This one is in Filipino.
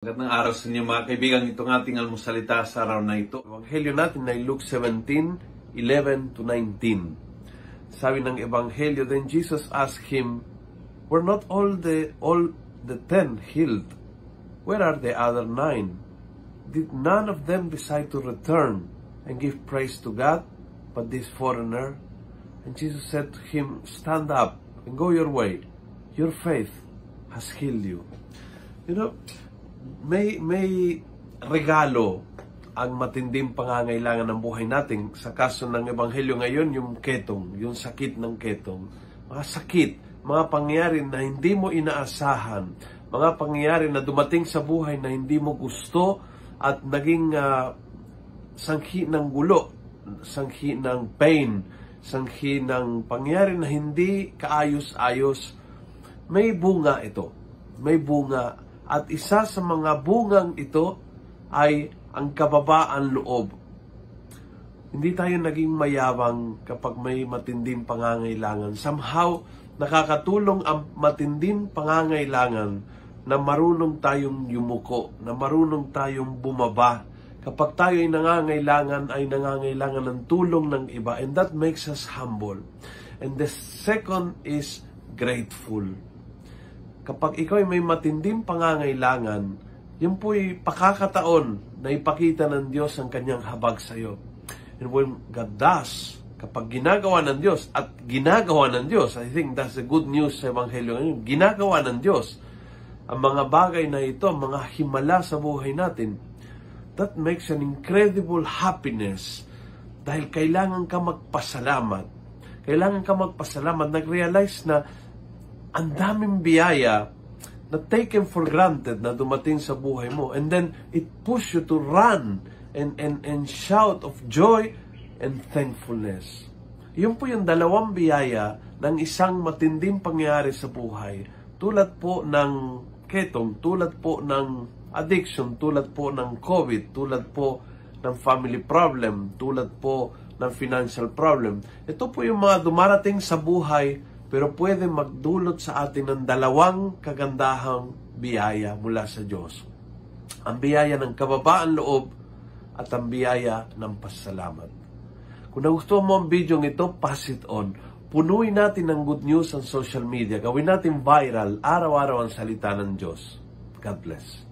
Magandang araw sa inyo mga kaibigan. Itong ating almusalita sa araw na ito. Ebanghelyo natin ay Luke 17:11-19. Sabi ng Ebanghelyo, then Jesus asked him, were not all the 10 healed? Where are the other 9? Did none of them decide to return and give praise to God, but this foreigner? And Jesus said to him, stand up and go your way. Your faith has healed you. You know, may regalo ang matinding pangangailangan ng buhay natin. Sa kaso ng Ebanghelyo ngayon, yung ketong, yung sakit ng ketong. Mga sakit, mga pangyayari na hindi mo inaasahan, mga pangyayari na dumating sa buhay na hindi mo gusto at naging sanghi ng gulo, sanghi ng pain, sanghi ng pangyayari na hindi kaayos-ayos. May bunga ito. May bunga. At isa sa mga bungang ito ay ang kababaan loob. Hindi tayo naging mayabang kapag may matinding pangangailangan. Somehow, nakakatulong ang matinding pangangailangan na marunong tayong yumuko, na marunong tayong bumaba. Kapag tayo ay nangangailangan ng tulong ng iba. And that makes us humble. And the second is grateful. Kapag ikaw ay may matinding pangangailangan, yun po'y pakakataon na ipakita ng Diyos ang kanyang habag sa iyo. And when God does, kapag ginagawa ng Diyos, at ginagawa ng Diyos, I think that's the good news sa Ebanghelyo ngayon, ginagawa ng Diyos ang mga bagay na ito, mga himala sa buhay natin, that makes an incredible happiness dahil kailangan ka magpasalamat. Kailangan ka magpasalamat. Nag-realize na ang daming biyaya na taken for granted na dumating sa buhay mo. And then, it push you to run and shout of joy and thankfulness. Yun po yung dalawang biyaya ng isang matinding pangyayari sa buhay. Tulad po ng ketong, tulad po ng addiction, tulad po ng COVID, tulad po ng family problem, tulad po ng financial problem. Ito po yung mga dumarating sa buhay pero pwede magdulot sa atin ng dalawang kagandahang biyaya mula sa Diyos. Ang biyaya ng kababaan loob at ang biyaya ng pasalamat. Kung nagustuhan mo ang video ito, pass it on. Punuin natin ng good news ang social media. Gawin natin viral, araw-araw ang salita ng Diyos. God bless.